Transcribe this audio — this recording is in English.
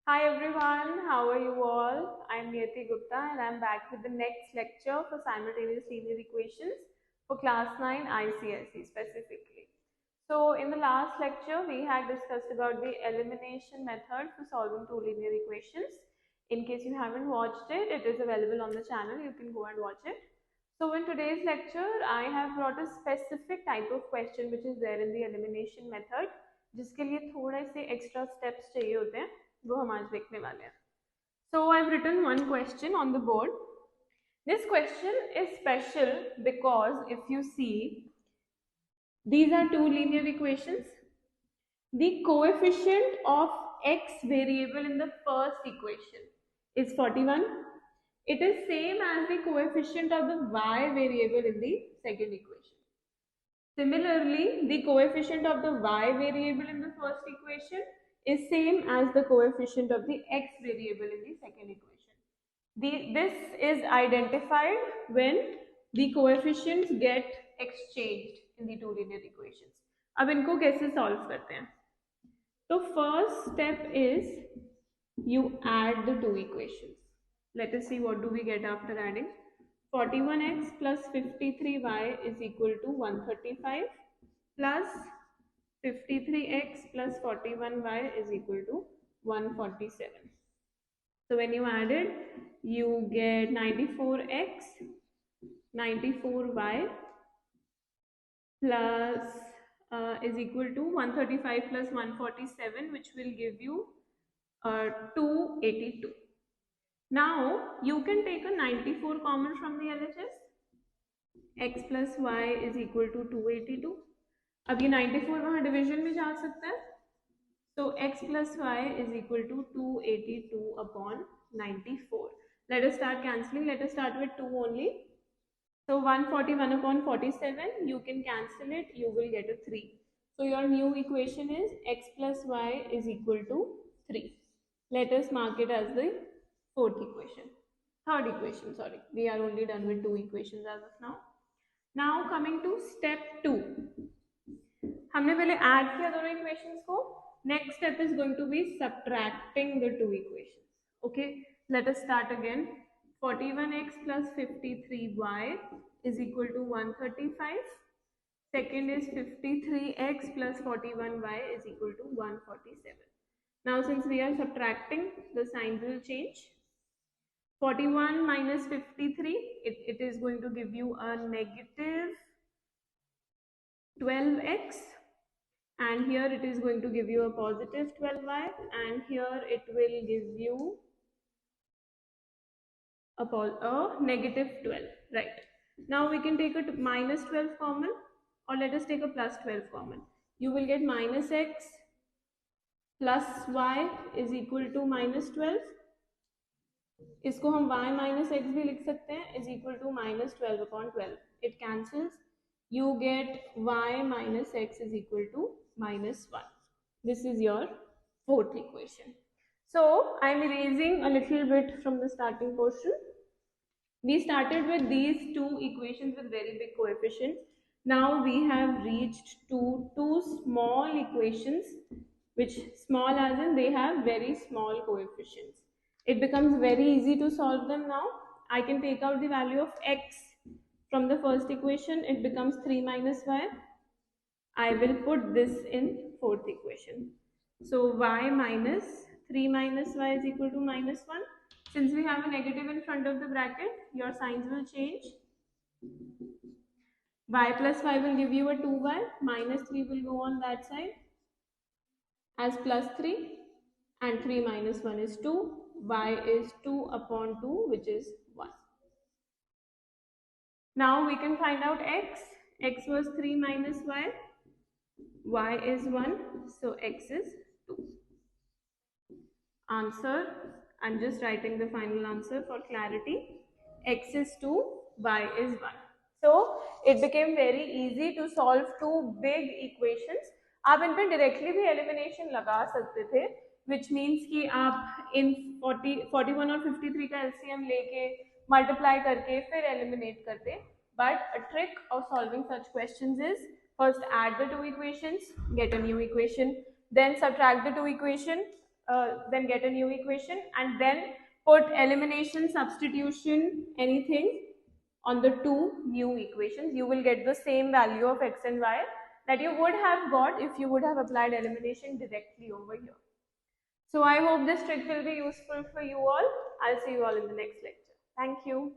Hi everyone, how are you all? I'm Niyati Gupta and I'm back with the next lecture for simultaneous linear equations for class 9 ICSE specifically. So in the last lecture we had discussed about the elimination method for solving two linear equations. In case you haven't watched it, it is available on the channel, you can go and watch it. So in today's lecture I have brought a specific type of question which is there in the elimination method जिसके लिए थोड़े से extra steps चाहिए होते हैं वो हम आज देखने वाले हैं. So I've written one question on the board. This question is special because if you see, these are two linear equations. The coefficient of x variable in the first equation is 41. It is same as the coefficient of the y variable in the second equation. Similarly, the coefficient of the y variable in the first equation is same as the coefficient of the x variable in the second equation. This is identified when the coefficients get exchanged in the two linear equations. अब इनको कैसे solve करते हैं? तो first step is you add the two equations. Let us see what do we get after adding. 41x plus 53y is equal to 135 plus 53x plus 41y is equal to 147. So when you add it, you get 94x, 94y plus is equal to 135 plus 147, which will give you 282. Now you can take a 94 common from the LHS. X plus y is equal to 282. अब ये 94 वहाँ division में जा सकता है. So x plus y is equal to 282 upon 94. Let us start cancelling. Let us start with 2 only. So 141 upon 47, you can cancel it, you will get a 3. So your new equation is x plus y is equal to 3. Let us mark it as the third equation, sorry. We are only done with two equations as of now. Now coming to step 2. हमने पहले add किया दोनों equations को. Next step is going to be subtracting the two equations. Okay, let us start again. 41x plus 53y is equal to 135. Second is 53x plus 41y is equal to 147. Now since we are subtracting, the signs will change. 41 minus 53, it is going to give you a negative 12x, and here it is going to give you a positive 12y, and here it will give you a negative 12, right? Now we can take a minus 12 common, or let us take a plus 12 common. You will get minus x plus y is equal to minus 12. इसको हम y minus x भी लिख सकते हैं is equal to minus 12 upon 12. It cancels. You get y minus x is equal to minus 1. This is your fourth equation. So I am erasing a little bit from the starting portion. We started with these two equations with very big coefficients. Now we have reached to two small equations, which small as in they have very small coefficients. It becomes very easy to solve them now. I can take out the value of x from the first equation. It becomes 3 minus y. I will put this in fourth equation. So y minus 3 minus y is equal to minus 1. Since we have a negative in front of the bracket, your signs will change. Y plus 5 will give you a 2y. Minus 3 will go on that side as plus 3. And 3 minus 1 is 2. Y is 2 upon 2, which is 1. Now we can find out x. X was 3 minus y. Y is 1. So x is 2. Answer. I'm just writing the final answer for clarity. X is 2, y is 1. So it became very easy to solve two big equations. आप इन पे directly भी elimination लगा सकते थे, which means कि आप इन 41 और 53 का LCM लेके multiply करके फिर eliminate करते. But a trick of solving such questions is first add the two equations, get a new equation, then subtract the two equations, then get a new equation, and then put elimination, substitution, anything on the two new equations. You will get the same value of x and y that you would have got if you would have applied elimination directly over here. So I hope this trick will be useful for you all. I'll see you all in the next lecture. Thank you.